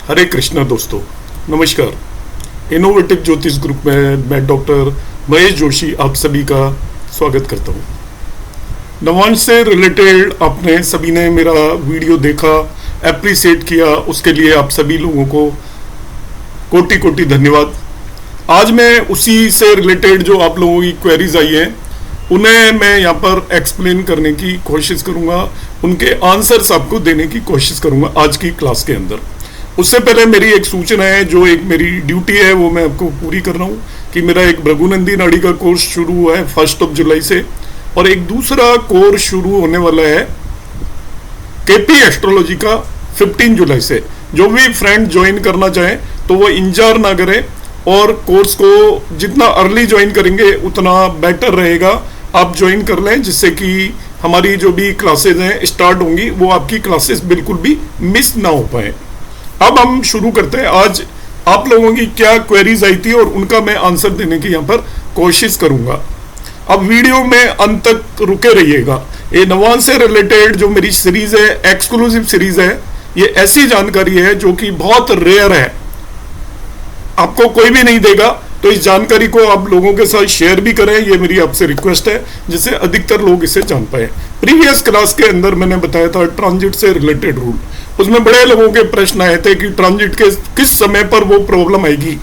हरे कृष्णा दोस्तों, नमस्कार। इनोवेटिव ज्योतिष ग्रुप में मैं डॉक्टर महेश जोशी आप सभी का स्वागत करता हूँ। नवांश से रिलेटेड आपने सभी ने मेरा वीडियो देखा, एप्रिशिएट किया, उसके लिए आप सभी लोगों को कोटि कोटि धन्यवाद। आज मैं उसी से रिलेटेड जो आप लोगों की क्वेरीज आई है उन्हें मैं यहाँ पर एक्सप्लेन करने की कोशिश करूँगा, उनके आंसर्स आपको देने की कोशिश करूँगा आज की क्लास के अंदर। उससे पहले मेरी एक सूचना है, जो एक मेरी ड्यूटी है वो मैं आपको पूरी कर रहा हूँ कि मेरा एक भृगुनंदी नाड़ी का कोर्स शुरू हुआ है 1 जुलाई से, और एक दूसरा कोर्स शुरू होने वाला है केपी एस्ट्रोलॉजी का 15 जुलाई से। जो भी फ्रेंड ज्वाइन करना चाहें तो वो इंतजार ना करें, और कोर्स को जितना अर्ली ज्वाइन करेंगे उतना बेटर रहेगा। आप ज्वाइन कर लें जिससे कि हमारी जो भी क्लासेज हैं स्टार्ट होंगी वो आपकी क्लासेस बिल्कुल भी मिस ना हो पाए। अब हम शुरू करते हैं। आज आप लोगों की क्या क्वेरीज आई थी और उनका मैं आंसर देने की यहाँ पर कोशिश करूंगा। अब वीडियो में अंत तक रुके रहिएगा। ये नवांश से रिलेटेड जो मेरी सीरीज है, एक्सक्लूसिव सीरीज है, ये ऐसी जानकारी है जो कि बहुत रेयर है, आपको कोई भी नहीं देगा। तो इस जानकारी को आप लोगों के साथ शेयर भी करें, ये मेरी आपसे रिक्वेस्ट है, जिससे अधिकतर लोग इसे जान पाए। प्रीवियस क्लास के अंदर मैंने बताया था ट्रांजिट से रिलेटेड रूल। उसमें बड़े लोगों के प्रश्न आए थे कि ट्रांजिट के किस समय पर वो प्रॉब्लम आएगी।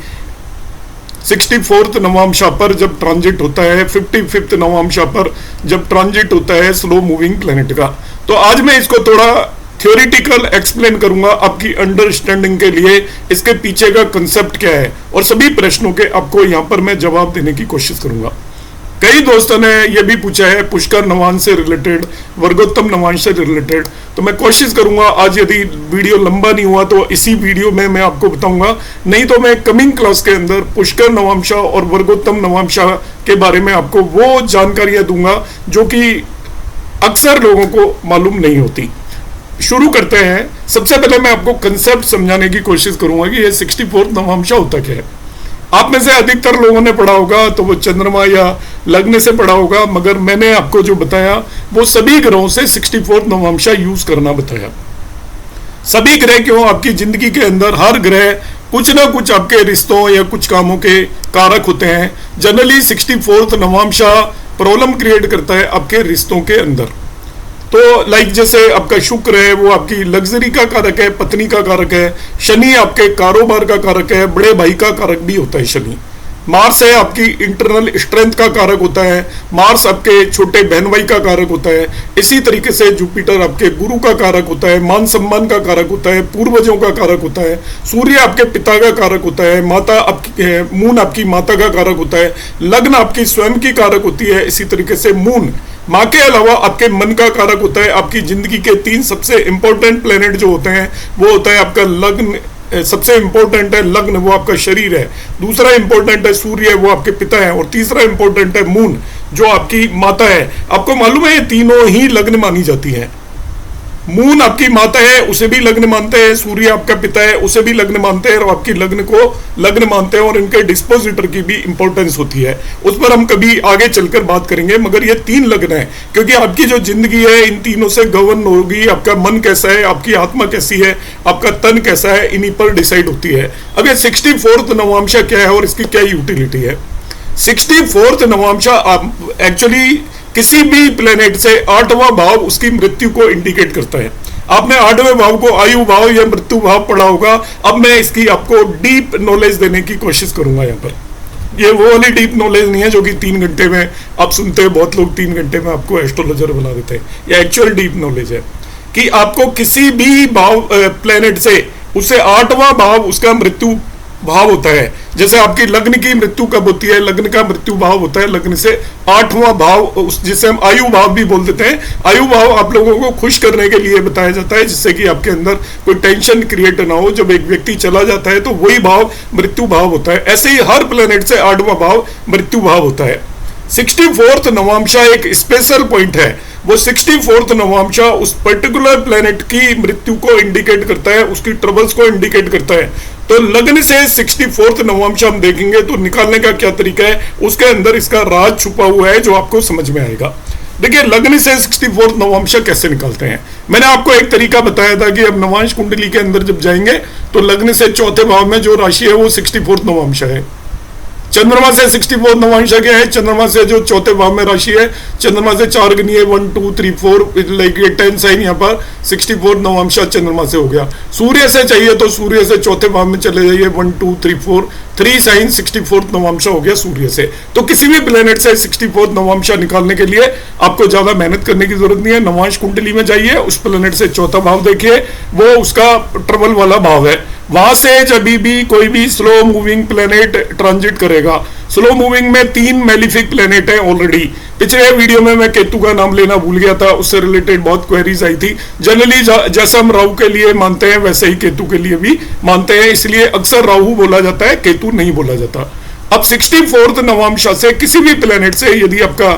64th नवांशा पर जब ट्रांजिट होता है, 55th नवांशा पर जब ट्रांजिट होता है स्लो मूविंग प्लेनेट का। तो आज मैं इसको थोड़ा थ्योरेटिकल एक्सप्लेन करूंगा आपकी अंडरस्टैंडिंग के लिए, इसके पीछे का कंसेप्ट क्या है, और सभी प्रश्नों के आपको यहाँ पर मैं जवाब देने की कोशिश करूंगा। कई दोस्तों ने यह भी पूछा है पुष्कर नवांश से रिलेटेड, वर्गोत्तम नवांश से रिलेटेड, तो मैं कोशिश करूंगा आज, यदि वीडियो लंबा नहीं हुआ तो इसी वीडियो में मैं आपको बताऊंगा, नहीं तो मैं कमिंग क्लास के अंदर पुष्कर नवांशा और वर्गोत्तम नवांशा के बारे में आपको वो जानकारियां दूंगा जो कि अक्सर लोगों को मालूम नहीं होती। शुरू करते हैं। सबसे पहले मैं आपको कंसेप्ट समझाने की कोशिश करूंगा कि ये 64th नवांशा होता क्या है। आप में से अधिकतर लोगों ने पढ़ा होगा तो वो चंद्रमा या लग्न से पढ़ा होगा, मगर मैंने आपको जो बताया वो सभी ग्रहों से 64th नवांशा यूज करना बताया। सभी ग्रह क्यों, आपकी जिंदगी के अंदर हर ग्रह कुछ ना कुछ आपके रिश्तों या कुछ कामों के कारक होते हैं। जनरली 64th नवांशा प्रॉब्लम क्रिएट करता है आपके रिश्तों के अंदर। तो लाइक जैसे आपका शुक्र है वो आपकी लग्जरी का कारक है, पत्नी का कारक है। शनि आपके कारोबार का कारक है, बड़े भाई का कारक भी होता है शनि। मार्स है आपकी इंटरनल स्ट्रेंथ का कारक होता है, मार्स आपके छोटे बहन भाई का कारक होता है। इसी तरीके से जुपिटर आपके गुरु का कारक होता है, मान सम्मान का कारक होता है, पूर्वजों का कारक होता है। सूर्य आपके पिता का कारक होता है, माता आपकी मून आपकी माता का कारक होता है, लग्न आपकी स्वयं की कारक होती है। इसी तरीके से मून माँ के अलावा आपके मन का कारक होता है। आपकी जिंदगी के 3 सबसे इंपॉर्टेंट प्लेनेट जो होते हैं वो होता है आपका लग्न, सबसे इंपॉर्टेंट है लग्न, वो आपका शरीर है। दूसरा इंपॉर्टेंट है सूर्य, वो आपके पिता है। और तीसरा इंपॉर्टेंट है मून, जो आपकी माता है। आपको मालूम है ये तीनों ही लग्न मानी जाती है। मून आपकी माता है, उसे भी लग्न मानते हैं। सूर्य आपका पिता है, उसे भी लग्न मानते हैं। और आपकी लग्न को लग्न मानते हैं, और इनके डिस्पोजिटर की भी इंपॉर्टेंस होती है। उस पर हम कभी आगे चलकर बात करेंगे, मगर ये 3 लग्न है क्योंकि आपकी जो जिंदगी है इन तीनों से गवर्न होगी। आपका मन कैसा है, आपकी आत्मा कैसी है, आपका तन कैसा है, इन्हीं पर डिसाइड होती है। अब ये 64th नवांशा क्या है और इसकी क्या यूटिलिटी है। 64th नवांशा एक्चुअली किसी भी प्लेनेट से 8वां भाव उसकी मृत्यु को इंडिकेट करता है। आपने 8वें भाव को आयु भाव या मृत्यु भाव पढ़ा होगा। अब मैं इसकी आपको डीप नॉलेज देने की कोशिश करूंगा यहाँ पर। ये वो वाली डीप नॉलेज नहीं है जो कि 3 घंटे में आप सुनते हैं, बहुत लोग 3 घंटे में आपको एस्ट्रोलॉजर बना देते हैं। ये एक्चुअल डीप नॉलेज है कि आपको किसी भी भाव प्लेनेट से उससे 8वां भाव उसका मृत्यु भाव होता है। जैसे आपकी लग्न की मृत्यु कब होती है, लग्न का मृत्यु भाव होता है लग्न से 8वां भाव, जिसे हम आयु भाव भी बोल देते हैं। आयु भाव आप लोगों को खुश करने के लिए बताया जाता है, जिससे कि आपके अंदर कोई टेंशन क्रिएट ना हो। जब एक व्यक्ति चला जाता है तो वही भाव मृत्यु भाव होता है। ऐसे ही हर प्लेनेट से 8वां भाव मृत्यु भाव होता है। 64th नवांशा एक स्पेशल पॉइंट है। वो 64th नवांशा उस पर्टिकुलर प्लेनेट की मृत्यु को इंडिकेट करता है, उसकी ट्रबल्स को इंडिकेट करता है। तो लग्न से 64th नवांशा हम देखेंगे तो निकालने का क्या तरीका है, उसके अंदर इसका राज छुपा हुआ है जो आपको समझ में आएगा। देखिए लग्न से 64 नवांश कैसे निकालते हैं। मैंने आपको एक तरीका बताया था कि अब नवांश कुंडली के अंदर जब जाएंगे तो लग्न से चौथे भाव में जो राशि है वो 64 नवांश है। चंद्रमा से 64 नवांश क्या है, चंद्रमा से जो चौथे भाव में राशि है, चंद्रमा से 4 गणीय 1 2 3 4 लाइक 10 साइन यहाँ पर 64 नवांशा चंद्रमा से हो गया। सूर्य से चाहिए तो सूर्य से चौथे भाव में चले जाइए 1 2 3 4 3 साइन 64 नवांशा हो गया सूर्य से। तो किसी भी प्लेनेट से 64 नवांशा निकालने के लिए आपको ज्यादा मेहनत करने की जरूरत नहीं है। नवांश कुंडली में जाइए, उस प्लेनेट से चौथा भाव देखिए, वो उसका ट्रबल वाला भाव है, वहां से जब भी कोई भी स्लो मूविंग प्लेनेट ट्रांजिट करेगा। स्लो मूविंग में 3 मेलिफिक प्लेनेट है ऑलरेडी। पिछले वीडियो में मैं केतु का नाम लेना भूल गया था, उससे रिलेटेड बहुत क्वेरीज आई थी। जनरली जैसा हम राहु के लिए मानते हैं वैसे ही केतु के लिए भी मानते हैं, इसलिए अक्सर राहु बोला जाता है, केतु नहीं बोला जाता। अब 64th नवांशा से किसी भी प्लेनेट से यदि आपका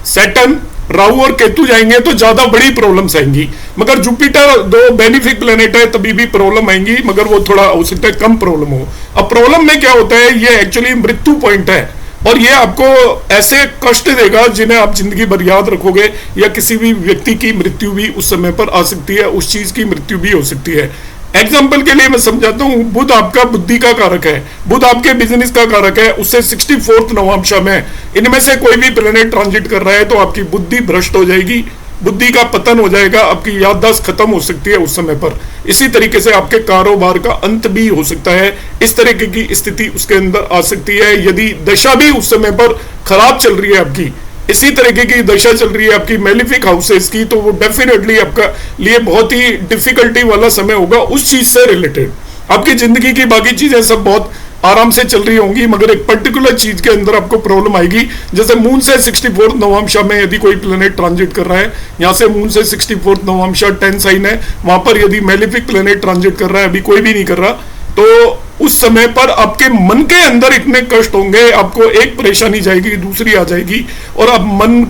सैटर्न, राहु और केतु जाएंगे तो ज्यादा बड़ी प्रॉब्लम्स आएंगी। मगर जुपिटर 2 बेनिफिक प्लेनेट है तभी भी प्रॉब्लम आएंगी, मगर वो थोड़ा हो सकता है कम प्रॉब्लम हो। अब प्रॉब्लम में क्या होता है, ये एक्चुअली मृत्यु पॉइंट है और ये आपको ऐसे कष्ट देगा जिन्हें आप जिंदगी भर याद रखोगे, या किसी भी व्यक्ति की मृत्यु भी उस समय पर आ सकती है, उस चीज की मृत्यु भी हो सकती है। एग्जाम्पल के लिए मैं समझाता हूं, बुध आपका बुद्धि का कारक है, बुध आपके बिजनेस का कारक है, उससे 64th नवांशा में इनमें से कोई भी प्लेनेट ट्रांजिट कर रहा है तो आपकी बुद्धि भ्रष्ट हो जाएगी, बुद्धि का पतन हो जाएगा, आपकी याददाश्त खत्म हो सकती है उस समय पर। इसी तरीके से आपके कारोबार का अंत भी हो सकता है, इस तरीके की स्थिति उसके अंदर आ सकती है यदि दशा भी उस समय पर खराब चल रही है आपकी। इसी तरीके की दशा चल रही है आपकी मेलिफिक हाउसेस की, तो वो डेफिनेटली आपका लिए बहुत ही डिफिकल्टी वाला समय होगा उस चीज से रिलेटेड। आपकी जिंदगी की बाकी चीजें सब बहुत आराम से चल रही होंगी, मगर एक पर्टिकुलर चीज के अंदर आपको प्रॉब्लम आएगी। जैसे मून से 64 नवांशा में यदि कोई प्लेनेट ट्रांजिट कर रहा है, यहाँ से मून से 64 नवांशा 10 साइन है, वहां पर यदि मेलिफिक प्लेनेट ट्रांजिट कर रहा है, अभी कोई भी नहीं कर रहा, तो उस समय पर आपके मन के अंदर इतने कष्ट होंगे, आपको एक परेशानी जाएगी दूसरी आ जाएगी, और आप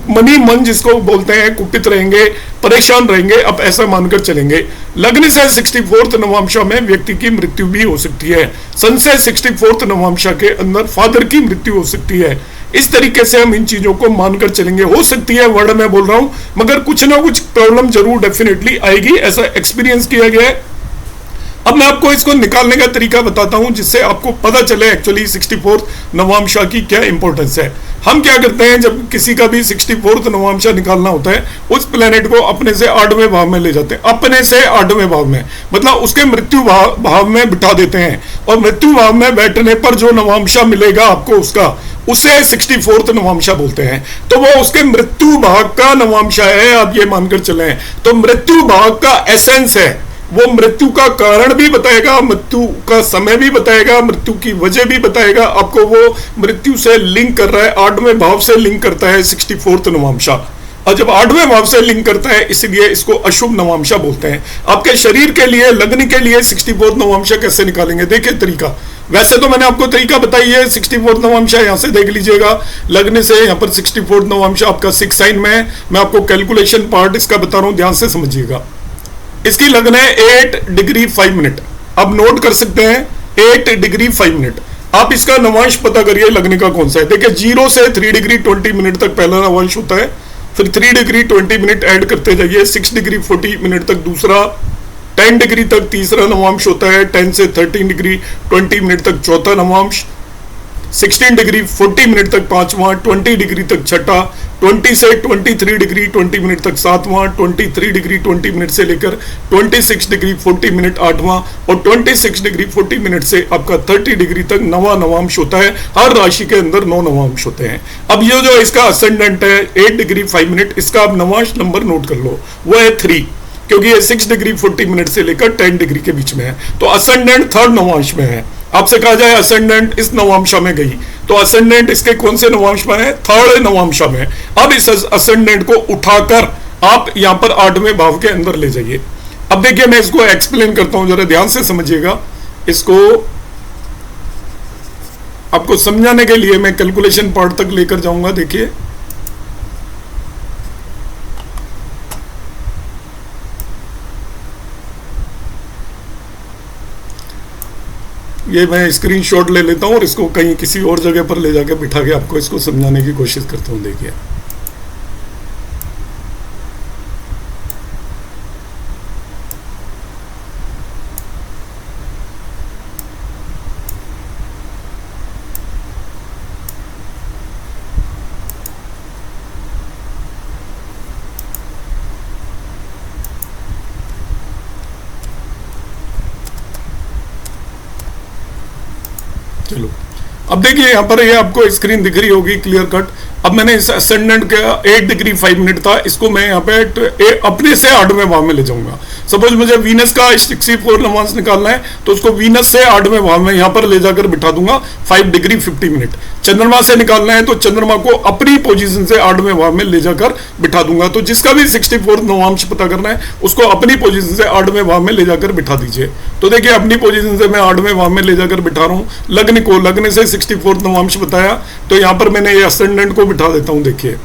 मन ही मन जिसको बोलते हैं कुपित रहेंगे, परेशान रहेंगे, आप ऐसा मानकर चलेंगे। लग्न से 64th नवांशा में व्यक्ति की मृत्यु भी हो सकती है, सन से 64th नवांशा के अंदर फादर की मृत्यु हो सकती है। इस तरीके से हम इन चीजों को मानकर चलेंगे। हो सकती है वर्ड में बोल रहा हूं, मगर कुछ ना कुछ प्रॉब्लम जरूर डेफिनेटली आएगी, ऐसा एक्सपीरियंस किया गया है। अब मैं आपको इसको निकालने का तरीका बताता हूं जिससे आपको पता चले एक्चुअली 64th नवांशा की क्या इंपॉर्टेंस है। हम क्या करते हैं, जब किसी का भी 64th नवांशा निकालना होता है, उस प्लेनेट को अपने से 8वें भाव में ले जाते हैं, अपने से 8वें भाव में, मतलब उसके मृत्यु भाव में बिठा देते हैं, और मृत्यु भाव में बैठने पर जो नवांशा मिलेगा आपको उसका, उसे 64th नवांशा बोलते हैं। तो वो उसके मृत्यु भाग का नवांशा है, आप ये मानकर चले। तो मृत्यु भाग का एसेंस है, वो मृत्यु का कारण भी बताएगा, मृत्यु का समय भी बताएगा, मृत्यु की वजह भी बताएगा आपको। वो मृत्यु से लिंक कर रहा है, 8वें भाव से लिंक करता है 64th नवांशा, और जब 8वें भाव से लिंक करता है इसलिए इसको अशुभ नवांशा बोलते हैं। आपके शरीर के लिए, लग्न के लिए 64th नवांशा कैसे निकालेंगे, देखिए तरीका। वैसे तो मैंने आपको तरीका बताई है, 64th नवांशा यहां से देख लीजिएगा, लग्न से यहाँ पर 64th नवांशा आपका 6 साइन में है। मैं आपको कैलकुलेशन पार्ट इसका बता रहा हूं, ध्यान से समझिएगा। इसकी लग्न है 8 डिग्री 5 मिनट, अब नोट कर सकते हैं 8 डिग्री 5 मिनट। आप इसका नवांश पता करिए लग्न का कौन सा है। देखिए 0 से 3 डिग्री 20 मिनट तक पहला नवांश होता है, फिर 3 डिग्री 20 मिनट ऐड करते जाइए, 6 डिग्री 40 मिनट तक दूसरा, 10 डिग्री तक तीसरा नवांश होता है, 10 से 13 डिग्री 20 मिनट तक चौथा नवांश, 16 डिग्री 40 मिनट तक पांचवा, 20 डिग्री तक छठा, 20 से 23 डिग्री 20 मिनट तक सातवां, 23 डिग्री 20 मिनट से लेकर 26 डिग्री 40 मिनट आठवां, और 26 डिग्री 40 मिनट से आपका 30 डिग्री तक नवा नवांश होता है। हर राशि के अंदर 9 नवांश होते हैं। अब ये जो इसका असेंडेंट है 8 डिग्री 5 मिनट, इसका आप नवांश नंबर नोट कर लो, वो है 3, क्योंकि ये 6 डिग्री 40 मिनट से लेकर 10 डिग्री के बीच में है, तो असेंडेंट 3rd नवांश में है। आपसे कहा जाए असेंडेंट इस नवांशा में गई, तो असेंडेंट इसके कौन से नवांश में है, 3rd नवांशा में। अब इस असेंडेंट को उठाकर आप यहां पर 8वें भाव के अंदर ले जाइए। अब देखिए मैं इसको एक्सप्लेन करता हूं, जरा ध्यान से समझिएगा। इसको आपको समझाने के लिए मैं कैलकुलेशन पार्ट तक लेकर जाऊंगा। देखिए ये मैं स्क्रीनशॉट ले लेता हूं और इसको कहीं किसी और जगह पर ले जाकर बिठा के आपको इसको समझाने की कोशिश करता हूं। देखिए चलो, अब देखिए यहाँ पर ये आपको स्क्रीन दिख रही होगी क्लियर कट। अब मैंने इस असेंडेंट का 8 डिग्री 5 मिनट था, इसको मैं यहाँ पे अपने से 8वें भाव में ले जाऊंगा। सपोज मुझे वीनस का 64 नवांश निकालना है, तो उसको वीनस से 8वें भाव में यहाँ पर ले जाकर बिठा दूंगा 5 डिग्री 50 मिनट। चंद्रमा से निकालना है तो चंद्रमा को अपनी पोजीशन से 8वें भाव में ले जाकर बिठा दूंगा। तो जिसका भी 64 नवांश पता करना है उसको अपनी पोजीशन से 8वें भाव में ले जाकर बिठा दीजिए। तो देखिए अपनी पोजीशन से मैं 8वें भाव में ले जाकर बिठा रहा हूँ। लग्न से 64 नवांश बताया, तो यहाँ पर मैंने ये असेंडेंट को बिठा देता हूं। देखिए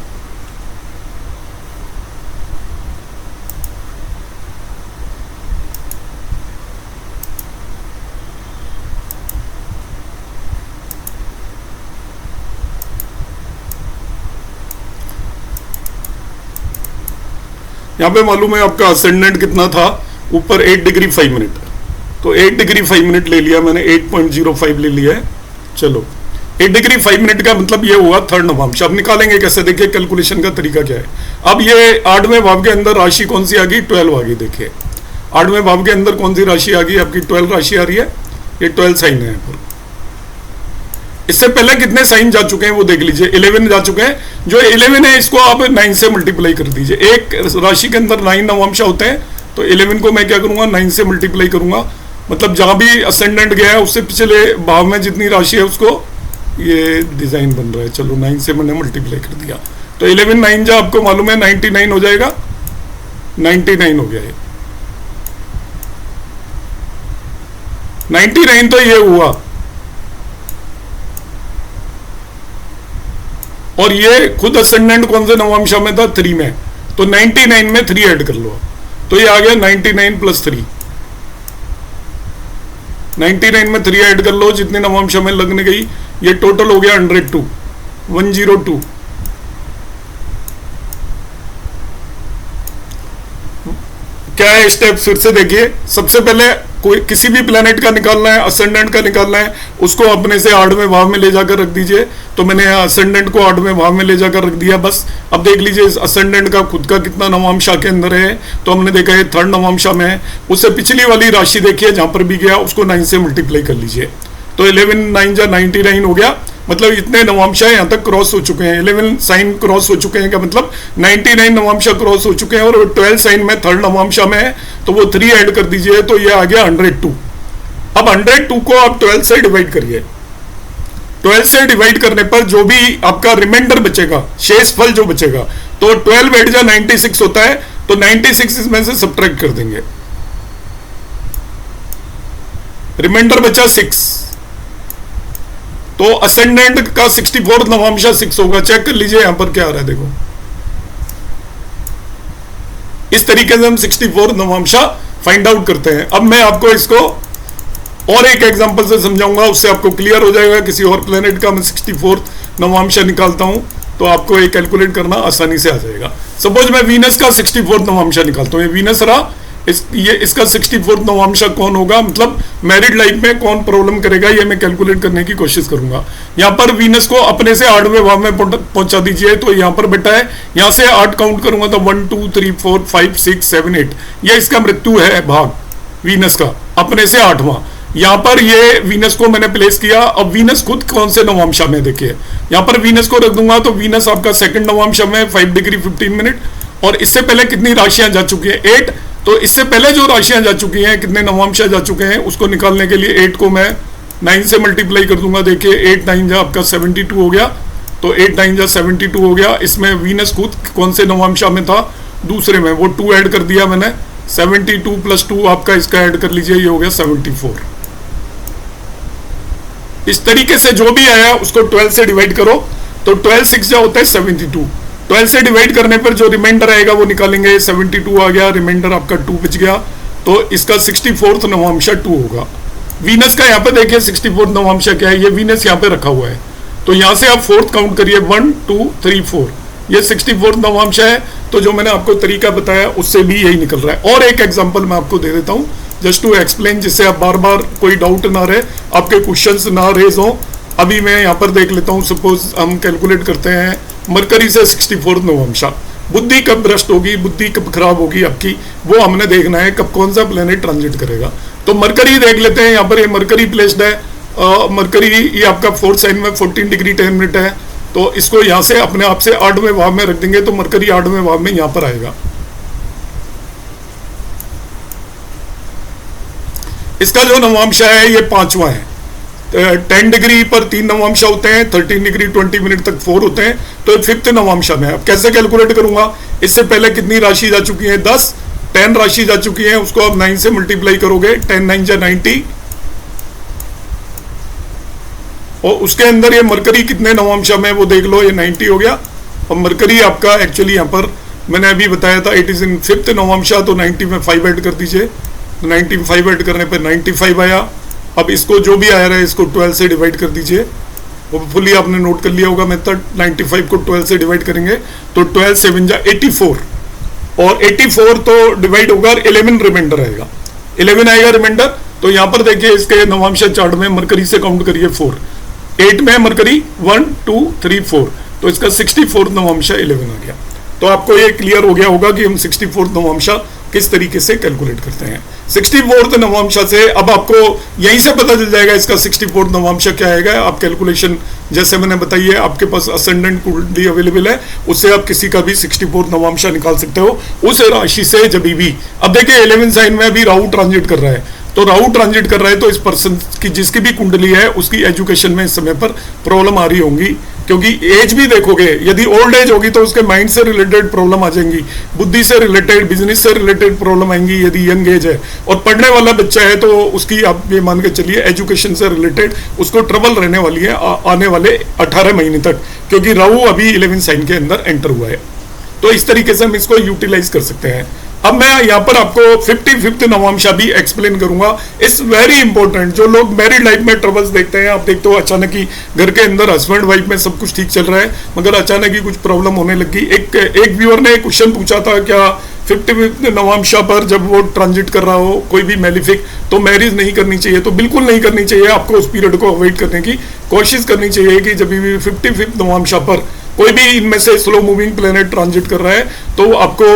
यहां पे मालूम है आपका असेंडेंट कितना था, ऊपर 8 डिग्री 5 मिनट, तो 8 डिग्री 5 मिनट ले लिया मैंने, 8.05 ले लिया है। चलो 8 डिग्री 5 मिनट का मतलब ये हुआ थर्ड नवांश। अब निकालेंगे कैसे, देखिए कैलकुलेशन का तरीका क्या है। अब ये 8वें भाव के अंदर राशि कौन सी आ गई, 12 आ गई। देखिए 8वें भाव के अंदर कौन सी राशि आ गई, आपकी 12 राशि आ रही है। ये 12 साइन है पर। इससे पहले कितने साइन जा चुके हैं वो देख लीजिए, 11 जा चुके हैं। जो 11 है इसको आप 9 से मल्टीप्लाई कर दीजिए। एक राशि के अंदर 9 नवांश होते हैं, तो 11 को मैं क्या करूंगा, 9 से मल्टीप्लाई करूंगा। मतलब जहां भी असेंडेंट गया है उससे पिछले भाव में जितनी राशि है उसको, ये डिजाइन बन रहा है, चलो 9 से मैंने मल्टीप्लाई कर दिया, तो 11 9 जा आपको मालूम है 99 हो जाएगा। 99 हो गया है, 99 तो ये हुआ। और ये खुद असेंडेंट कौन से नवांशा में था, 3 में, तो 99 में 3 ऐड कर लो, तो ये आ गया 99 प्लस 3। 99 में 3 ऐड कर लो, जितने नवांशा में लगने गई, ये टोटल हो गया 102, 102। क्या है स्टेप, फिर से देखिए। सबसे पहले कोई किसी भी प्लेनेट का निकालना है, असेंडेंट का निकालना है, उसको अपने से 8वें भाव में ले जाकर रख दीजिए। तो मैंने असेंडेंट को 8वें भाव में ले जाकर रख दिया बस। अब देख लीजिए इस असेंडेंट का खुद का कितना नवांशा के अंदर है, तो हमने देखा है थर्ड नवांशा में है। उससे पिछली वाली राशि देखिए जहां पर भी गया उसको 9 से मल्टीप्लाई कर लीजिए, तो 11 9 जा 99 हो गया। मतलब इतने नवांशा यहाँ तक क्रॉस हो चुके हैं, 11 साइन क्रॉस हो चुके हैं, का मतलब 99 नवांशा क्रॉस हो चुके हैं। और 12 साइन में थर्ड नवांशा में है, तो वो 3 ऐड कर दीजिए, तो ये आ गया 102। अब 102 को आप 12 से डिवाइड करिए। 12 से डिवाइड करने पर जो भी आपका रिमाइंडर बचेगा, शेष फल जो बचेगा, तो 12 8 जा 96 होता है, तो 96 इसमें से सब्ट्रैक्ट कर देंगे, रिमाइंडर बचा 6। तो असेंडेंट का 64 नवांशा 6 होगा। चेक कर लीजिए यहां पर क्या आ रहा है, देखो इस तरीके से हम 64 नवांशा फाइंड आउट करते हैं। अब मैं आपको इसको और एक एग्जांपल से समझाऊंगा, उससे आपको क्लियर हो जाएगा। किसी और प्लेनेट का मैं 64 नवांशा निकालता हूं तो आपको ये कैलकुलेट करना आसानी से आ जाएगा। सपोज मैं वीनस का 64 नवांशा निकालता हूं, ये वीनस रहा, इसका 64 नवांशा कौन होगा, मतलब मैरिड लाइफ में कौन प्रॉब्लम करेगा, ये मैं कैलकुलेट करने की कोशिश करूंगा। यहाँ पर वीनस को अपने से 8वें भाव में पहुंचा दीजिए, तो यहाँ पर बेटा है, यहाँ से 8 काउंट करूंगा तो 1 2 3 4 5 6 7 8, ये इसका मृत्यु है भाग वीनस का, अपने से 8वां। यहाँ पर ये वीनस को मैंने प्लेस किया। अब वीनस खुद कौन से नवांशा में, देखिए यहाँ पर वीनस को रख दूंगा, तो वीनस आपका सेकंड नवांशा में 5 डिग्री 15 मिनट। और इससे पहले कितनी राशियां जा चुकी है, 8। तो इससे पहले जो राशियां जा चुकी हैं, कितने नवांशा जा चुके हैं, उसको निकालने के लिए 8 को मैं 9 से मल्टीप्लाई कर दूंगा। देखिए 8 9 जा आपका 72 हो गया, तो 8 9 जा 72 हो गया। इसमें वीनस खुद कौन से नवांशा में था, दूसरे में, वो 2 ऐड कर दिया मैंने, 72 प्लस 2 आपका इसका ऐड कर लीजिए, ये हो गया 74। इस तरीके से जो भी आया उसको 12 से डिवाइड करो, तो 12 6 जा होता है 72। 12 से डिवाइड करने पर जो रिमाइंडर आएगा वो निकालेंगे, 72 आ गया, रिमाइंडर आपका 2 बच गया, तो इसका 64th नवांशा 2 होगा। वीनस का यहाँ पे देखिए 64th नवांशा क्या है, ये वीनस यहाँ पे रखा हुआ है, तो यहाँ से आप 4th काउंट करिए, 1 2 3 4, ये 64th नवांशा है। तो जो मैंने आपको तरीका बताया उससे भी यही निकल रहा है। और एक एग्जाम्पल मैं आपको दे देता हूँ जस्ट टू एक्सप्लेन, जिससे आप बार बार कोई डाउट ना रहे, आपके क्वेश्चंस ना रेज हो। अभी मैं यहाँ पर देख लेता हूँ, सपोज हम कैलकुलेट करते हैं मरकरी से 64 नवांशा। बुद्धि कब भ्रष्ट होगी, बुद्धि कब खराब होगी आपकी, वो हमने देखना है, कब कौन सा प्लेनेट ट्रांजिट करेगा। तो मरकरी देख लेते हैं, यहाँ पर ये मरकरी प्लेस्ड है मरकरी ये आपका फोर्थ साइन में 14 डिग्री 10 मिनट है, तो इसको यहाँ से अपने आप से 8वें भाव में रख देंगे तो मरकरी 8वें भाव में यहाँ पर आएगा। इसका जो नवांश है ये 5वां है। 10 डिग्री पर 3 नवांश होते हैं, 13 डिग्री 20 मिनट तक 4 होते हैं, तो 5th नवांश में। अब कैसे कैलकुलेट करूंगा, इससे पहले कितनी राशि जा चुकी है 10, 10 राशि जा चुकी है, उसको आप 9 से मल्टीप्लाई करोगे, 10 9 जा 90, और उसके अंदर ये मरकरी कितने नवांश में वो देख लो, ये 90 हो गया। और मरकरी आपका एक्चुअली यहाँ पर मैंने अभी बताया था इट इज इन 5th नवांशा, तो 90 में 5 ऐड कर दीजिए, 90 में 5 ऐड करने पर 95 आया। अब इसको जो भी आ रहा है इसको 12 से डिवाइड कर दीजिए, होपफुली आपने नोट कर लिया होगा मेथड। 95 को 12 से डिवाइड करेंगे तो 12 7 जा 84, और 84 तो डिवाइड होगा, 11 रिमाइंडर आएगा, 11 आएगा रिमाइंडर। तो यहाँ पर देखिए इसके नवांश चार्ट में मरकरी से काउंट करिए 4, 8 में मरकरी 1 2 3 4, तो इसका 64 नवांश 11 आ गया। तो आपको ये क्लियर हो गया होगा कि हम 64 नवांशा किस तरीके से कैलकुलेट करते हैं। 64 नवांशा से अब आपको यहीं से पता चल जाएगा इसका 64 नवांशा क्या आएगा। आप कैलकुलेशन जैसे मैंने बताई है, आपके पास असेंडेंट कुंडली अवेलेबल है, उससे आप किसी का भी 64 नवांशा निकाल सकते हो उस राशि से जब भी। अब देखिए 11 साइन में अभी राहु ट्रांजिट कर रहा है, तो राहु ट्रांजिट कर रहा है तो इस पर्सन की जिसकी भी कुंडली है उसकी एजुकेशन में इस समय पर प्रॉब्लम आ रही होंगी, क्योंकि एज भी देखोगे, यदि ओल्ड एज होगी तो उसके माइंड से रिलेटेड प्रॉब्लम आ जाएंगी, बुद्धि से रिलेटेड, बिजनेस से रिलेटेड प्रॉब्लम आएंगी यदि यंग एज है। और पढ़ने वाला बच्चा है तो उसकी आप ये मान के चलिए एजुकेशन से रिलेटेड उसको ट्रबल रहने वाली है आने वाले 18 महीने तक, क्योंकि राहु अभी 11 साइन के अंदर एंटर हुआ है। तो इस तरीके से हम इसको यूटिलाइज कर सकते हैं। अब मैं यहाँ पर आपको 55th नवांशा भी एक्सप्लेन करूंगा। It's very important. जो लोग मैरिड लाइफ में ट्रबल्स देखते हैं, आप देखते हो अचानक ही घर के अंदर हस्बैंड वाइफ में सब कुछ ठीक चल रहा है मगर अचानक ही कुछ प्रॉब्लम होने लगी। एक व्यूअर ने क्वेश्चन पूछा था, क्या 55th नवांशा पर जब वो ट्रांजिट कर रहा हो कोई भी मैलिफिक तो मैरिज नहीं करनी चाहिए? तो बिल्कुल नहीं करनी चाहिए। आपको उस पीरियड को अवॉइड करने की कोशिश करनी चाहिए कि जब भी 55th नवांशा पर कोई भी इनमें से स्लो मूविंग प्लेनेट ट्रांजिट कर रहा है तो आपको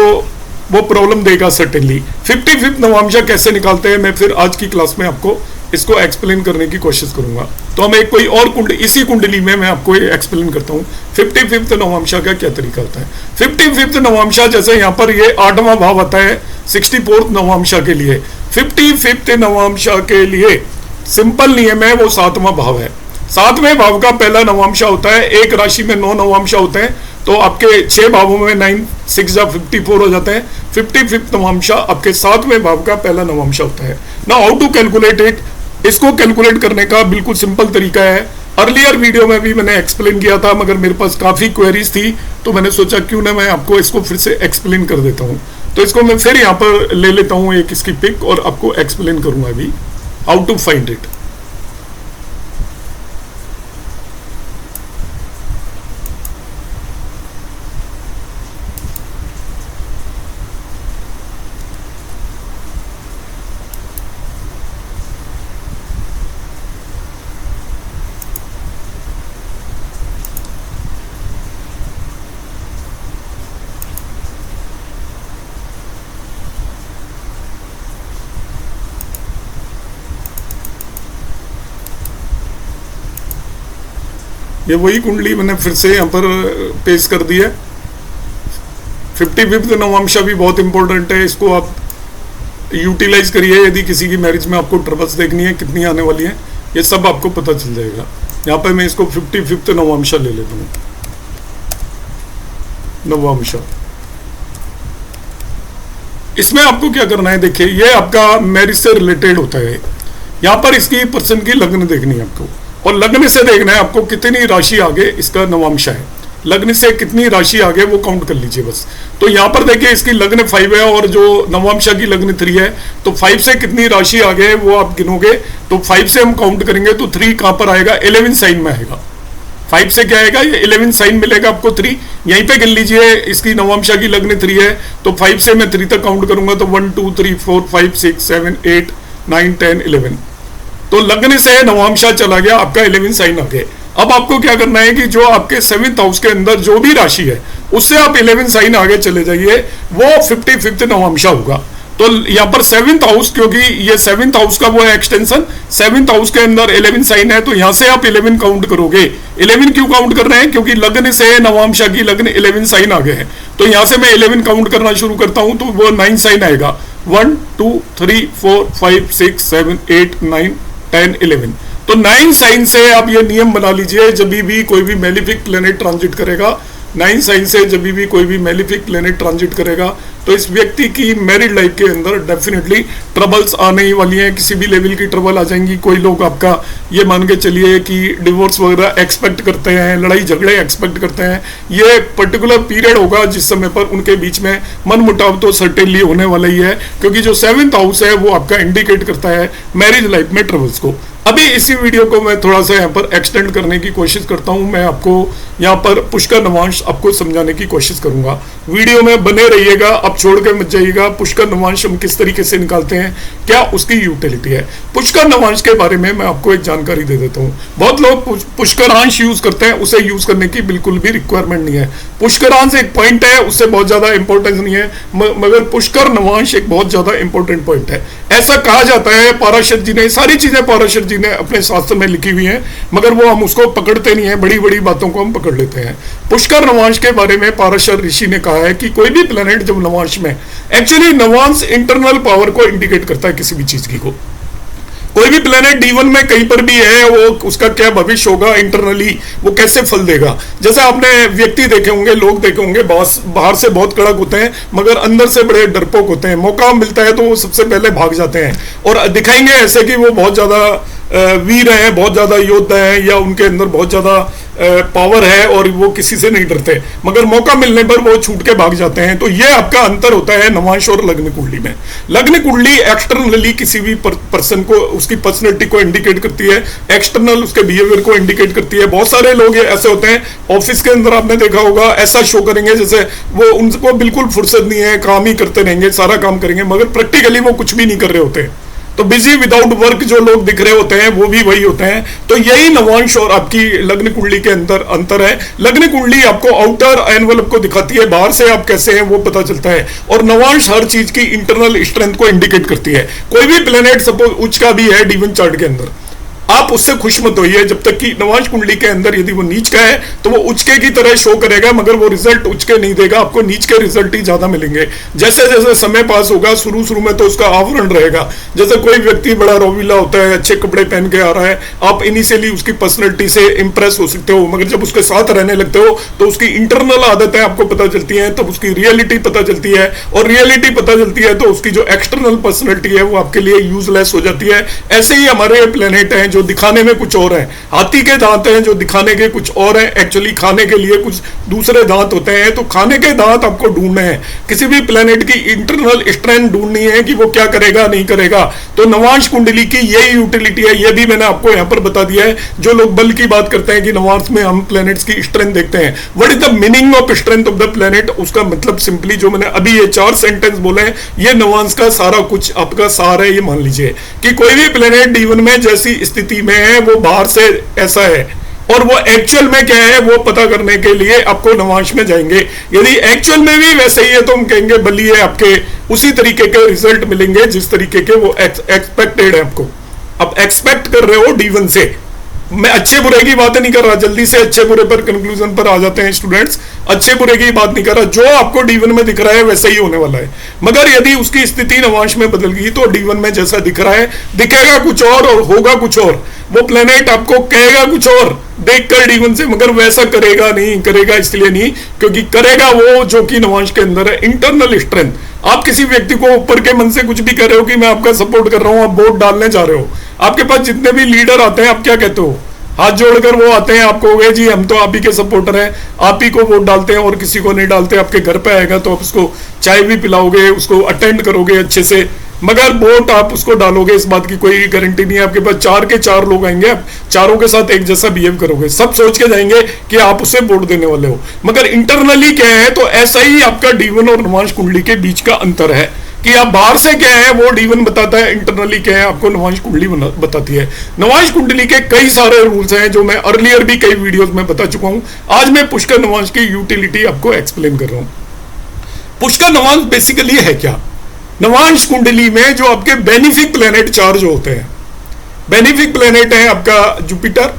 वो प्रॉब्लम देगा सर्टेनली। 55th नवांशा कैसे निकालते हैं मैं फिर आज की क्लास में आपको इसको एक्सप्लेन करने की कोशिश करूंगा। तो हम एक कोई और इसी कुंडली में मैं आपको एक्सप्लेन करता हूँ 55th नवांशा का क्या तरीका होता है। 55th नवांशा जैसे यहाँ पर ये 8वां भाव आता है 64th नवांशा के लिए। 55th नवांशा के लिए सिंपल नियम है, वो 7वां भाव है। 7वें भाव का पहला नवांशा होता है, एक राशि में 9 नवांशा होते हैं, तो आपके 6 भावों में 9 6 जा 54 हो जाते हैं। 55th नवांशा आपके 7वें भाव का पहला नवांशा होता है। Now how to calculate it, इसको कैलकुलेट करने का बिल्कुल सिंपल तरीका है। अर्लियर वीडियो में भी मैंने एक्सप्लेन किया था मगर मेरे पास काफी क्वेरीज थी तो मैंने सोचा क्यों ना मैं आपको इसको फिर से एक्सप्लेन कर देता हूँ। तो इसको मैं फिर यहाँ पर ले लेता हूँ एक इसकी पिक और आपको एक्सप्लेन करूंगा अभी हाउ टू फाइंड इट। ये वही कुंडली मैंने फिर से यहाँ पर पेश कर दी है। 55th नवांशा भी बहुत इंपॉर्टेंट है, इसको आप यूटिलाइज करिए यदि किसी की मैरिज में आपको ट्रबल्स देखनी है कितनी आने वाली है ये सब आपको पता चल जाएगा। यहाँ पे मैं इसको 55th नवांशा ले लेता हूँ। नवांशा इसमें आपको क्या करना है, देखिए ये आपका मैरिज से रिलेटेड होता है। यहाँ पर इसकी पर्सन की लग्न देखनी है आपको और लग्न से देखना है आपको कितनी राशि आगे इसका नवांशा है। लग्न से कितनी राशि आगे वो काउंट कर लीजिए बस। तो यहाँ पर देखिए इसकी लग्न 5 है और जो नवांशा की लग्न 3 है, तो 5 से कितनी राशि आगे है वो आप गिनोगे। तो 5 से हम काउंट करेंगे तो 3 कहाँ पर आएगा, 11 साइन में आएगा। 5 से क्या आएगा, ये 11 साइन मिलेगा आपको 3, यहीं पे गिन लीजिए। इसकी नवांशा की लग्न 3 है तो 5 से मैं 3 तक काउंट करूंगा तो 1 2 3 4 5 6 7 8 9 10 11। तो लग्न से नवांशा चला गया आपका 11 साइन आगे। अब आपको क्या करना है कि जो आपके 7th हाउस के अंदर जो भी राशि है उससे आप 11 साइन आगे चले जाइए, वो 55th नवांशा होगा। तो यहाँ पर 7th हाउस, क्योंकि ये 7th हाउस का वो है एक्सटेंशन, 7th हाउस के अंदर 11 साइन है, तो यहां से आप 11 काउंट करोगे। 11 क्यों काउंट कर रहे हैं? क्योंकि लग्न से नवांशा की लग्न 11 साइन आ गए हैं, तो यहां से मैं 11 काउंट करना शुरू करता हूं तो वो 9 साइन आएगा। 1 2 3 4 5 6 7 8 9 10 11। तो 9 साइन से आप ये नियम बना लीजिए, जब भी कोई भी मेलिफिक प्लेनेट ट्रांजिट करेगा, 9 साइन से जब भी कोई भी मेलिफिक प्लेनेट ट्रांजिट करेगा, तो इस व्यक्ति की मैरिड लाइफ के अंदर डेफिनेटली ट्रबल्स आने ही वाली हैं, किसी भी लेवल की ट्रबल आ जाएंगी। कोई लोग आपका ये मान के चलिए कि डिवोर्स वगैरह एक्सपेक्ट करते हैं, लड़ाई झगड़े एक्सपेक्ट करते हैं। ये पर्टिकुलर पीरियड होगा जिस समय पर उनके बीच में मनमुटाव तो सर्टेनली होने वाला ही है, क्योंकि जो 7th हाउस है वो आपका इंडिकेट करता है मैरिज लाइफ में ट्रबल्स को। अभी इसी वीडियो को मैं थोड़ा सा यहाँ पर एक्सटेंड करने की कोशिश करता हूँ। मैं आपको यहाँ पर पुष्कर नवांश आपको समझाने की कोशिश करूंगा। वीडियो में बने रहिएगा, आप छोड़ के मत जाइएगा। पुष्कर नवांश हम किस तरीके से निकालते हैं, क्या उसकी यूटिलिटी है। पुष्कर नवांश के बारे में मैं आपको एक जानकारी दे देता हूँ। बहुत लोग पुष्करांश यूज करते हैं, उसे यूज करने की बिल्कुल भी रिक्वायरमेंट नहीं है। पुष्करांश एक पॉइंट है, उससे बहुत ज्यादा इंपॉर्टेंस नहीं है, मगर पुष्कर नवांश एक बहुत ज्यादा इंपॉर्टेंट पॉइंट है। ऐसा कहा जाता है, पाराशर जी ने सारी चीजें पाराशर जी ने अपने शास्त्र में लिखी हुई हैं, मगर वो हम उसको पकड़ते नहीं है, बड़ी बड़ी बातों को हम पकड़ लेते हैं। पुष्कर नवांश के बारे में पाराशर ऋषि ने कहा है कि कोई भी प्लेनेट जब नवांश में, एक्चुअली नवांश इंटरनल पावर को इंडिकेट करता है किसी भी चीज की को। कोई भी प्लेनेट D1 में कहीं पर भी है, वो उसका क्या भविष्य होगा इंटरनली, वो कैसे फल देगा। जैसे आपने व्यक्ति देखे होंगे, लोग देखे होंगे, बाहर से बहुत कड़क होते हैं मगर अंदर से बड़े डरपोक होते हैं। मौका मिलता है तो वो सबसे पहले भाग जाते हैं और दिखाएंगे ऐसे कि वो बहुत ज्यादा वीर हैं, बहुत ज्यादा योद्धा हैं, या उनके अंदर बहुत ज्यादा पावर है और वो किसी से नहीं डरते, मगर मौका मिलने पर वो छूट के भाग जाते हैं। तो ये आपका अंतर होता है नवांश और लग्न कुंडली में। लग्न कुंडली एक्सटर्नली किसी भी पर्सन को, उसकी पर्सनैलिटी को इंडिकेट करती है, एक्सटर्नल उसके बिहेवियर को इंडिकेट करती है। बहुत सारे लोग ऐसे होते हैं, ऑफिस के अंदर आपने देखा होगा, ऐसा शो करेंगे जैसे वो, उनको बिल्कुल फुर्सत नहीं है, काम ही करते रहेंगे, सारा काम करेंगे, मगर प्रैक्टिकली वो कुछ भी नहीं कर रहे होते। तो बिजी विदाउट वर्क जो लोग दिख रहे होते हैं वो भी वही होते हैं। तो यही नवांश और आपकी लग्न कुंडली के अंदर अंतर है। लग्न कुंडली आपको आउटर एनवलप को दिखाती है, बाहर से आप कैसे हैं वो पता चलता है, और नवांश हर चीज की इंटरनल स्ट्रेंथ को इंडिकेट करती है। कोई भी प्लेनेट सपोज उच्च का भी है D1 चार्ट के अंदर, आप उससे खुश मत होइए जब तक कि नवांश कुंडली के अंदर यदि वो नीच का है तो वो उच्चके की तरह शो करेगा, मगर वो रिजल्ट उच्चके नहीं देगा, आपको नीच के रिजल्ट ही ज्यादा मिलेंगे। जैसे जैसे समय पास होगा, शुरू में तो उसका आवरण रहेगा। जैसे कोई व्यक्ति बड़ा रोविला होता है, अच्छे कपड़े पहन के आ रहा है, आप इनिशियली उसकी पर्सनैलिटी से इंप्रेस हो सकते हो, मगर जब उसके साथ रहने लगते हो तो उसकी इंटरनल आदतें आपको पता चलती हैं, तब उसकी रियलिटी पता चलती है, और रियलिटी पता चलती है तो उसकी जो एक्सटर्नल पर्सनैलिटी है वो आपके लिए यूजलेस हो जाती है। ऐसे ही हमारे प्लेनेट हैं जो दिखाने में कुछ और है, हाथी के दांत हैं जो दिखाने के कुछ और हैं, एक्चुअली खाने के लिए कुछ दूसरे दांत होते हैं। तो खाने के दांत आपको ढूंढने हैं, किसी भी प्लेनेट की इंटरनल स्ट्रेंथ ढूंढनी है कि वो क्या करेगा नहीं करेगा। तो नवांश कुंडली की यही यूटिलिटी है, ये भी मैंने आपको यहाँ पर बता दिया है। जो लोग बल की बात करते हैं कि नवांश में हम प्लेनेट्स की स्ट्रेंथ देखते हैं, what is the meaning of strength of the planet, उसका मतलब सिंपली जो मैंने अभी ये 4 सेंटेंस बोले हैं, ये नवांश का सारा कुछ आपका सार है। ये मान लीजिए कि कोई भी प्लेनेट D1 में जैसी स्थिति में है वो बाहर से ऐसा है, और वो एक्चुअल में क्या है वो पता करने के लिए आपको नवांश में जाएंगे। यदि एक्चुअल में भी वैसे ही है तो हम कहेंगे बली है, आपके उसी तरीके के रिजल्ट मिलेंगे जिस तरीके के वो एक्सपेक्टेड है। आपको आप एक्सपेक्ट कर रहे हो D1 से। मैं अच्छे बुरे की बात नहीं कर रहा, जल्दी से अच्छे बुरे पर कंक्लूजन पर आ जाते हैं स्टूडेंट्स, अच्छे बुरे की बात नहीं कर रहा। जो आपको D1 में दिख रहा है वैसा ही होने वाला है, मगर यदि उसकी स्थिति नवांश में बदल गई तो D1 में जैसा दिख रहा है दिखेगा कुछ और होगा कुछ और। वो प्लेनेट आपको कहेगा कुछ और देखकर D1 से, मगर वैसा करेगा नहीं। करेगा इसलिए नहीं क्योंकि करेगा वो जो कि नवांश के अंदर है, इंटरनल स्ट्रेंथ। आप किसी व्यक्ति को ऊपर के मन से कुछ भी कर रहे हो कि मैं आपका सपोर्ट कर रहा हूं, आप वोट डालने जा रहे हो, आपके पास जितने भी लीडर आते हैं आप क्या कहते हो, हाथ जोड़कर वो आते हैं, आपको कहोगे जी हम तो आप ही के सपोर्टर हैं, आप ही को वोट डालते हैं और किसी को नहीं डालते। आपके घर पे आएगा तो आप उसको चाय भी पिलाओगे, उसको अटेंड करोगे अच्छे से, मगर वोट आप उसको डालोगे इस बात की कोई गारंटी नहीं है। आपके पास 4 के 4 लोग आएंगे, आप चारों के साथ एक जैसा बिहेव करोगे, सब सोच के जाएंगे कि आप उसे वोट देने वाले हो, मगर इंटरनली क्या है। तो ऐसा ही आपका D1 और नवांश कुंडली के बीच का अंतर है कि आप बाहर से क्या है वो D1 बताता है, इंटरनली क्या है आपको नवांश कुंडली बताती है। नवांश कुंडली के कई सारे रूल्स हैं जो मैं अर्लियर भी कई वीडियोस में बता चुका हूं। आज मैं पुष्कर नवांश की यूटिलिटी आपको एक्सप्लेन कर रहा हूं। पुष्कर नवांश बेसिकली है क्या? नवांश कुंडली में जो आपके बेनिफिक प्लेनेट चार्ज होते हैं, बेनिफिक प्लेनेट है आपका जुपिटर,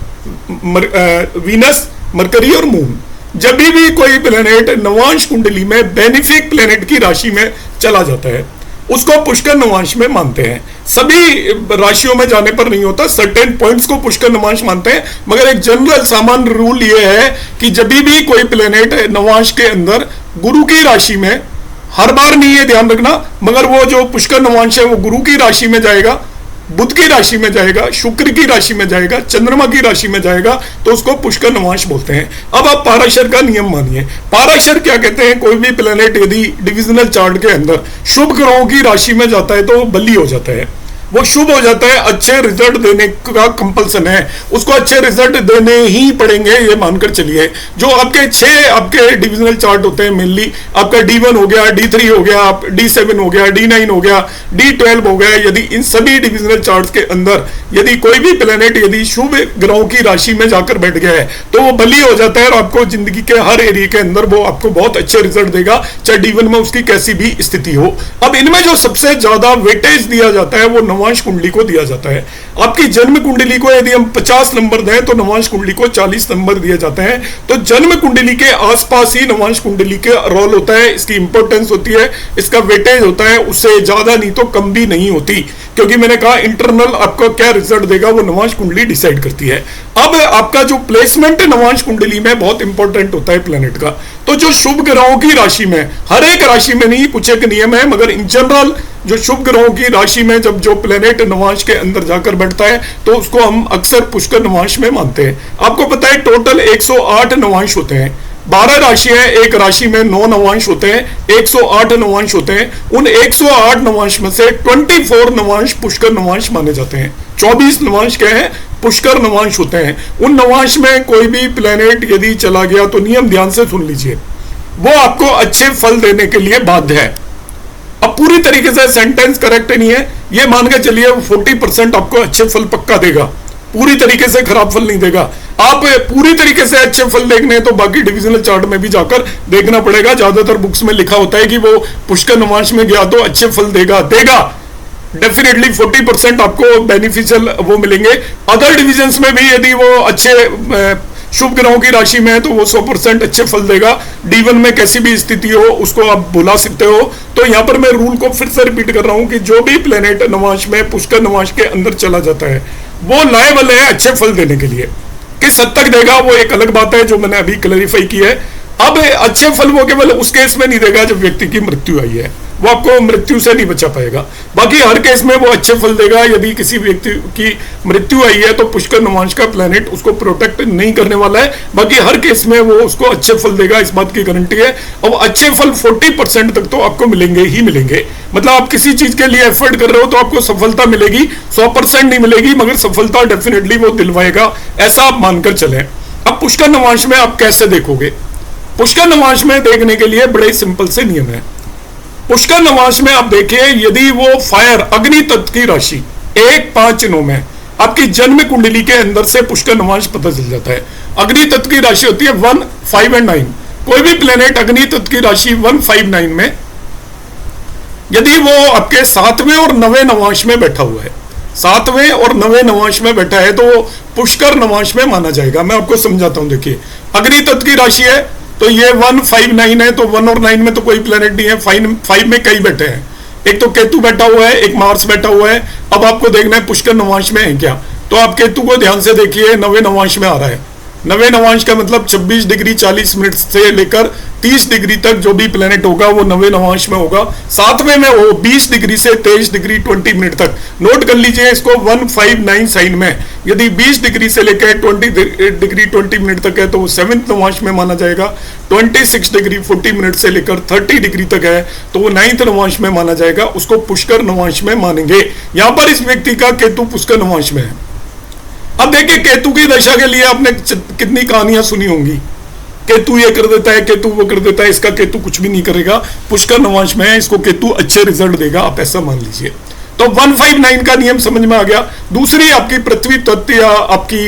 वीनस, मरकरी और मून। जब भी कोई प्लेनेट नवांश कुंडली में बेनिफिक प्लेनेट की राशि में चला जाता है उसको पुष्कर नवांश में मानते हैं। सभी राशियों में जाने पर नहीं होता, सर्टेन पॉइंट्स को पुष्कर नवांश मानते हैं, मगर एक जनरल सामान्य रूल ये है कि जब भी कोई प्लेनेट नवांश के अंदर गुरु की राशि में, हर बार नहीं है ध्यान रखना, मगर वो जो पुष्कर नवांश है वो गुरु की राशि में जाएगा, बुध की राशि में जाएगा, शुक्र की राशि में जाएगा, चंद्रमा की राशि में जाएगा, तो उसको पुष्कर नवांश बोलते हैं। अब आप पाराशर का नियम मानिए। पाराशर क्या कहते हैं, कोई भी प्लेनेट यदि डिविजनल चार्ट के अंदर शुभ ग्रहों की राशि में जाता है तो वो बली हो जाता है, वो शुभ हो जाता है, अच्छे रिजल्ट देने का कंपल्सन है, उसको अच्छे रिजल्ट देने ही पड़ेंगे, ये मानकर चलिए। जो आपके 6 आपके डिविजनल चार्ट होते हैं, मेनली आपका D1 हो गया, D3 हो गया, D7 हो गया, D9 हो गया, D12 हो गया, यदि इन सभी डिविजनल चार्ट के अंदर यदि कोई भी प्लेनेट यदि शुभ ग्रहों की राशि में जाकर बैठ गया है तो वो बली हो जाता है और आपको जिंदगी के हर एरिया के अंदर वो आपको बहुत अच्छे रिजल्ट देगा, चाहे D1 में उसकी कैसी भी स्थिति हो। अब इनमें जो सबसे ज्यादा वेटेज दिया जाता है वो नवांश कुंडली को दिया जाता है। आपकी जन्म कुंडली को यदि हम 50 नंबर दें तो नवांश कुंडली को 40 नंबर दिए जाते हैं। तो जन्म कुंडली के आसपास ही नवांश कुंडली का रोल होता है, इसकी इंपॉर्टेंस होती है, इसका वेटेज होता है, उससे ज्यादा नहीं तो कम भी नहीं होती, क्योंकि मैंने कहा इंटरनल आपका क्या रिजल्ट देगा वो नवांश कुंडली डिसाइड करती है। अब आपका जो प्लेसमेंट नवांश कुंडली में बहुत इंपॉर्टेंट होता है प्लेनेट का। तो जो शुभ ग्रहों की राशि में, हर एक राशि में नहीं, कुछ एक नियम है, मगर इन जनरल जो शुभ ग्रहों की राशि में जब जो प्लेनेट नवांश के अंदर जाकर बैठता है तो उसको हम अक्सर पुष्कर नवांश में मानते हैं। आपको पता है टोटल 108 नवांश होते हैं, 12 राशि है, एक राशि में 9 नवांश होते हैं, 108 नवांश होते हैं। उन 108 नवांश में से 24 नवांश पुष्कर नवांश माने जाते हैं, 24 नवांश क्या है, पुष्कर नवांश होते हैं। उन नवांश में कोई भी प्लेनेट यदि चला गया तो नियम ध्यान से सुन लीजिए, वो आपको अच्छे फल देने के लिए बाध्य है। अब पूरी तरीके से सेंटेंस करेक्ट नहीं है, ये मान के चलिए 40% आपको अच्छे फल पक्का देगा, पूरी तरीके से खराब फल नहीं देगा। आप पूरी तरीके से अच्छे फल देखने तो बाकी डिविजनल चार्ट में भी जाकर देखना पड़ेगा। ज्यादातर बुक्स में लिखा होता है कि वो पुष्कर नवांश में गया तो अच्छे फल देगा, डेफिनेटली 40% आपको बेनिफिशियल वो मिलेंगे। अदर डिविजन्स में भी यदि वो अच्छे शुभ ग्रहों की राशि में है तो वो 100% अच्छे फल देगा। D1 में कैसी भी स्थिति हो उसको आप बुला सकते हो। तो यहाँ पर मैं रूल को फिर से रिपीट कर रहा हूं कि जो भी प्लेनेट नवांश में पुष्कर नवांश के अंदर चला जाता है वो लायबल है अच्छे फल देने के लिए। किस हद तक देगा वो एक अलग बात है जो मैंने अभी क्लैरिफाई की है। अब अच्छे फल वो केवल उस केस में नहीं देगा जब व्यक्ति की मृत्यु आई है, वो आपको मृत्यु से नहीं बचा पाएगा। बाकी हर केस में वो अच्छे फल देगा। यदि किसी व्यक्ति की मृत्यु आई है तो पुष्कर नवांश का प्लेनेट उसको प्रोटेक्ट नहीं करने वाला है, बाकी हर केस में वो उसको अच्छे फल देगा, इस बात की गारंटी है। अब अच्छे फल 40% तक तो आपको मिलेंगे ही मिलेंगे। मतलब आप किसी चीज के लिए एफर्ट कर रहे हो तो आपको सफलता मिलेगी, 100% नहीं मिलेगी मगर सफलता डेफिनेटली वो दिलवाएगा, ऐसा आप मानकर चले। अब पुष्कर नवांश में आप कैसे देखोगे? पुष्कर नवांश में देखने के लिए बड़े सिंपल से नियम है। पुष्कर नवांश में आप देखिए, यदि वो फायर अग्नि तत्व की राशि 1, 5, 9 में आपकी जन्म कुंडली के अंदर से पुष्कर नवांश पता चल जाता है। अग्नि तत्व की राशि होती है 1, 5 और 9। कोई भी प्लेनेट अग्नि तत्व की राशि 1, 5, 9 में यदि वो आपके 7वें और 9वें नवांश में बैठा हुआ है, 7वें और 9वें नवांश में बैठा है तो पुष्कर नवांश में माना जाएगा। मैं आपको समझाता हूं। देखिए अग्नि तत्व की राशि है तो ये 1, 5, 9 है, तो 1 और 9 में तो कोई प्लेनेट नहीं है, 5 में कई बैठे हैं, एक तो केतु बैठा हुआ है, एक मार्स बैठा हुआ है। अब आपको देखना है पुष्कर नवांश में है क्या, तो आप केतु को ध्यान से देखिए, 9वें नवांश में आ रहा है। 9वें नवांश का मतलब 26 डिग्री 40 मिनट से लेकर 30 डिग्री तक जो भी प्लेनेट होगा वो 9वें नवांश में होगा। 7वें में वो 20 डिग्री से 23 डिग्री 20 मिनट तक। नोट कर लीजिए इसको, 1, 5, 9 साइन में यदि 20 डिग्री से लेकर 20 डिग्री 20 मिनट तक है तो वो 7वें नवांश में माना जाएगा। 26 डिग्री 40 मिनट से लेकर 30 डिग्री तक है तो वो 9वें नवांश में माना जाएगा, उसको पुष्कर नवांश में मानेंगे। यहां पर इस व्यक्ति का केतु पुष्कर नवांश में है। अब देखिए केतु की दशा के लिए आपने कितनी कहानियां सुनी होंगी, केतु ये कर देता है, केतु वो कर देता है, इसका केतु कुछ भी नहीं करेगा, पुष्कर नवांश में है, इसको केतु अच्छे रिजल्ट देगा, आप ऐसा मान लीजिए। तो 1, 5, 9 का नियम समझ में आ गया। दूसरी आपकी पृथ्वी तत्व या आपकी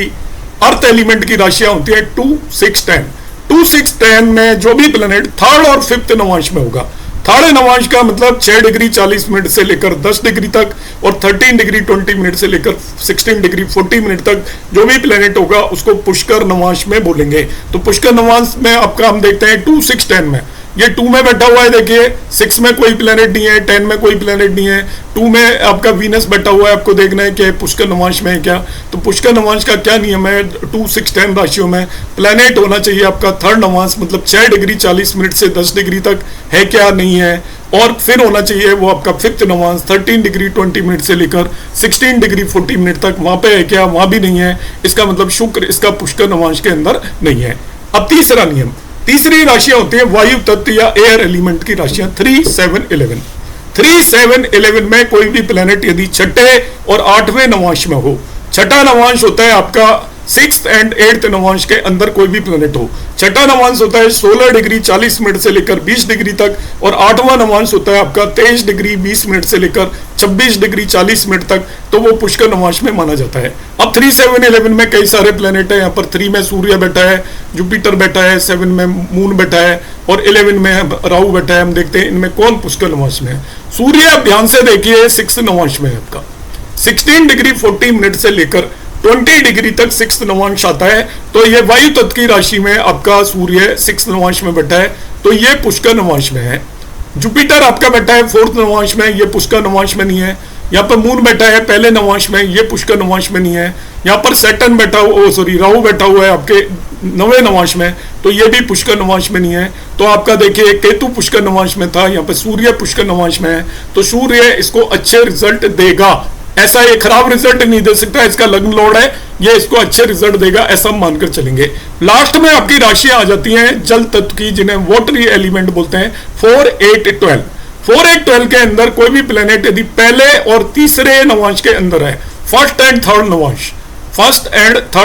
अर्थ एलिमेंट की राशियां होती है 2, 6, 10। 2, 6, 10 में जो भी प्लेनेट 3rd और 5th नवांश में होगा, थर्ड नवांश का मतलब 6 डिग्री 40 मिनट से लेकर 10 डिग्री तक, और 13 डिग्री 20 मिनट से लेकर 16 डिग्री 40 मिनट तक जो भी प्लेनेट होगा उसको पुष्कर नवांश में बोलेंगे। तो पुष्कर नवांश में आपका हम देखते हैं 2, 6, 10 में, ये 2 में बैठा हुआ है, देखिए 6 में कोई प्लेनेट नहीं है, 10 में कोई प्लेनेट नहीं है, 2 में आपका वीनस बैठा हुआ है। आपको देखना है कि पुष्कर नवांश में है क्या। तो पुष्कर नवांश का क्या नियम है, 2, 6, 10 राशियों में प्लेनेट होना चाहिए आपका थर्ड नवांश, मतलब 6 डिग्री 40 मिनट से 10 डिग्री तक है क्या नहीं है, और फिर होना चाहिए वो आपका फिफ्थ नवांश 13 डिग्री 20 मिनट से लेकर 16 डिग्री 40 मिनट तक, वहां पे है क्या, वहां भी नहीं है, इसका मतलब शुक्र इसका पुष्कर नवांश के अंदर नहीं है। अब तीसरा नियम, तीसरी राशियां होती है वायु तत्व या एयर एलिमेंट की राशियां 3, 7, 11। 3, 7, 11 में कोई भी प्लेनेट यदि छठे और 8वें नवांश में हो, छठा नवांश होता है आपका 6th एंड 8th नवांश के अंदर कोई भी प्लेनेट हो, छठा नवांश होता है 16 डिग्री 40 मिनट से लेकर 20 डिग्री तक, और 8वां नवांश होता है आपका 23 डिग्री 20 मिनट से लेकर 26 डिग्री 40 मिनट तक, तो वो पुष्कर नवांश में माना जाता है। अब 3, 7, 11 में कई सारे प्लेनेट है, यहाँ पर 3 में सूर्य बैठा है, जुपिटर बैठा है, 7 में मून बैठा है, और 11 में राहु बैठा है। हम देखते हैं इनमें कौन पुष्कर नवांश में है। सूर्य आप ध्यान से देखिए 6th नवांश में है आपका, 16 डिग्री 40 मिनट से लेकर 20 डिग्री तक 6th नवांश आता है। तो ये वायु तत्व की राशि में आपका सूर्य 6th नवांश में बैठा है, तो ये पुष्कर नवांश में है। जुपिटर आपका बैठा है 4th नवांश में, ये पुष्कर नवांश में नहीं है। यहाँ पर मून बैठा है पहले नवांश में, ये पुष्कर नवांश में नहीं है। यहाँ पर सैटर्न बैठा हुआ, राहु बैठा हुआ है आपके 9वें नवांश में, तो ये भी पुष्कर नवांश में नहीं है। तो आपका देखिए केतु पुष्कर नवांश में था, यहाँ पर सूर्य पुष्कर नवांश में है, तो सूर्य इसको अच्छे रिजल्ट देगा, ऐसा ये खराब रिजल्ट नहीं दे सकता, इसका लग्न लॉर्ड है, ये इसको अच्छे रिजल्ट देगा, ऐसा हम मानकर चलेंगे। लास्ट में आपकी राशियां आ जाती हैं जल तत्व की, जिन्हें वाटरी एलिमेंट बोलते हैं, 4, 8, 12। 4, 8, 12 के अंदर कोई भी प्लेनेट यदि पहले और तीसरे नवांश के अंदर है, फर्स्ट एंड थर्ड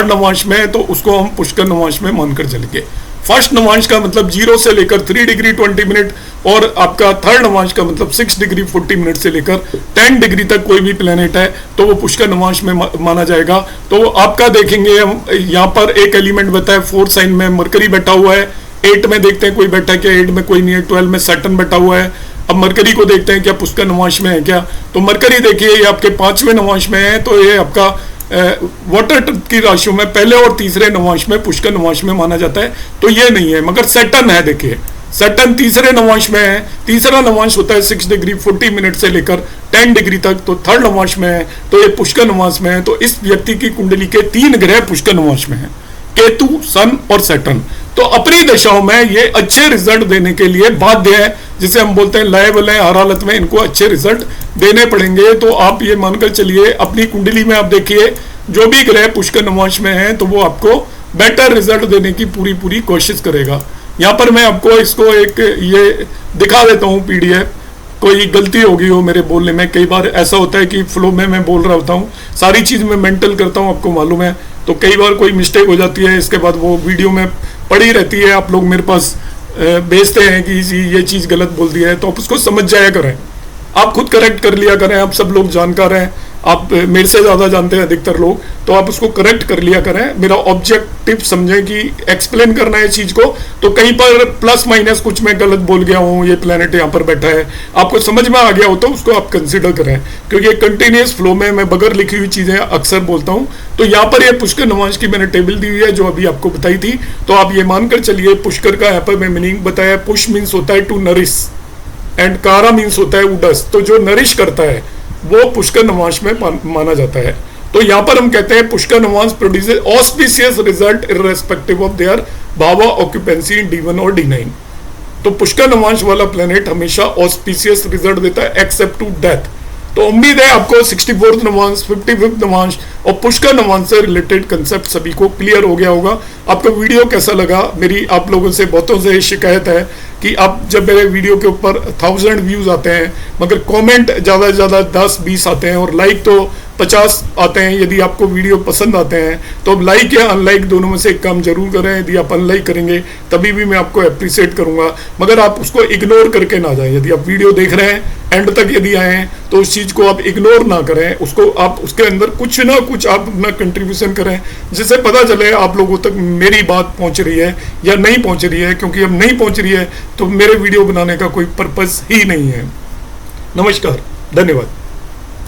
नवांश में, तो उसको हम पुष्कर नवांश में मानकर चलेंगे। फर्स्ट नवांश का मतलब 0 से लेकर 3 डिग्री 20 मिनट, और आपका थर्ड नवांश का मतलब 6 डिग्री 40 मिनट से लेकर 10 डिग्री तक कोई भी प्लेनेट है तो वो पुष्कर नवांश में माना जाएगा। तो आपका देखेंगे हम यहाँ पर एक एलिमेंट बैठा है 4 साइन में, मरकरी बैठा हुआ है। 8 में देखते हैं कोई बैठा है क्या, 8 में कोई नहीं है। 12 में सैटर्न बैठा हुआ है। अब मरकरी को देखते हैं क्या पुष्कर नवांश में है क्या, तो मरकरी देखिए ये आपके 5वें नवांश में है, तो ये आपका वाटर की राशियों में पहले और तीसरे नवांश में पुष्कर नवांश में माना जाता है, तो ये नहीं है। मगर सैटर्न है, देखिए सैटर्न तीसरे नवांश में है, तीसरा नवांश होता है 6 डिग्री 40 मिनट से लेकर 10 डिग्री तक, तो थर्ड नवांश में है, तो ये पुष्कर नवांश में है। तो इस व्यक्ति की कुंडली के 3 ग्रह पुष्कर नवांश में है, केतु, सन और सैटर्न। तो अपनी दशाओं में ये अच्छे रिजल्ट देने के लिए बाध्य है, जिसे हम बोलते हैं लायबल है, हर हालत में इनको अच्छे रिजल्ट देने पड़ेंगे। तो आप ये मानकर चलिए अपनी कुंडली में आप देखिए जो भी ग्रह पुष्कर नवांश में है तो वो आपको बेटर रिजल्ट देने की पूरी कोशिश करेगा। यहाँ पर मैं आपको इसको एक ये दिखा देता हूँ PDF, कोई गलती होगी हो मेरे बोलने में। कई बार ऐसा होता है कि फ्लो में मैं बोल रहा होता हूँ, सारी चीज़ मैं मेंटल करता हूँ, आपको मालूम है, तो कई बार कोई मिस्टेक हो जाती है, इसके बाद वो वीडियो में पड़ी रहती है, आप लोग मेरे पास भेजते हैं कि ये चीज़ गलत बोल दी है, तो आप उसको समझ जाया करें, आप खुद करेक्ट कर लिया करें। आप सब लोग जानकार हैं, आप मेरे से ज़्यादा जानते हैं अधिकतर लोग, तो आप उसको करेक्ट कर लिया करें। मेरा ऑब्जेक्टिव समझें कि एक्सप्लेन करना है चीज़ को, तो कहीं पर प्लस माइनस कुछ मैं गलत बोल गया हूँ, ये प्लेनेट यहाँ पर बैठा है, आपको समझ में आ गया हो तो उसको आप कंसिडर करें, क्योंकि कंटिन्यूस फ्लो में मैं बगैर लिखी हुई चीज़ें अक्सर बोलता हूँ। तो यहाँ पर ये पुष्कर नवांश की मैंने टेबल दी हुई है जो अभी आपको बताई थी, तो आप ये मानकर चलिए पुष्कर का यहाँ पर मैं मीनिंग बताया। पुष मीन्स होता है टू नरिश एंड कारा मीन्स होता है उडस, तो जो नरिश करता है वो पुष्कर नवांश में माना जाता है। तो यहाँ पर हम कहते हैं Pushkar Navamsa produces auspicious result irrespective of their भावा ऑक्यूपेंसी इन D1 और D9। तो पुष्कर नवांश वाला प्लेनेट हमेशा ऑस्पिशियस रिजल्ट देता है एक्सेप्ट टू डेथ। तो उम्मीद है आपको 64th नवांश, 55th नवांश और पुष्कर नवांश से रिलेटेड कंसेप्ट सभी को क्लियर हो गया होगा। आपको वीडियो कैसा लगा? मेरी आप लोगों से बहुतों से शिकायत है कि आप जब मेरे वीडियो के ऊपर 1000 व्यूज आते हैं मगर कमेंट ज़्यादा से ज़्यादा 10-20 आते हैं और लाइक तो 50 आते हैं। यदि आपको वीडियो पसंद आते हैं तो अब लाइक या अनलाइक दोनों में से एक काम जरूर करें। यदि आप अनलाइक करेंगे तभी भी मैं आपको अप्रिशिएट करूंगा, मगर आप उसको इग्नोर करके ना जाएं। यदि आप वीडियो देख रहे हैं, एंड तक यदि आए हैं, तो उस चीज़ को आप इग्नोर ना करें, उसको आप उसके अंदर कुछ ना कुछ आप अपना कंट्रीब्यूशन करें, जिससे पता चले आप लोगों तक मेरी बात पहुंच रही है या नहीं पहुंच रही है। क्योंकि अब नहीं पहुंच रही है तो मेरे वीडियो बनाने का कोई पर्पस ही नहीं है। नमस्कार, धन्यवाद।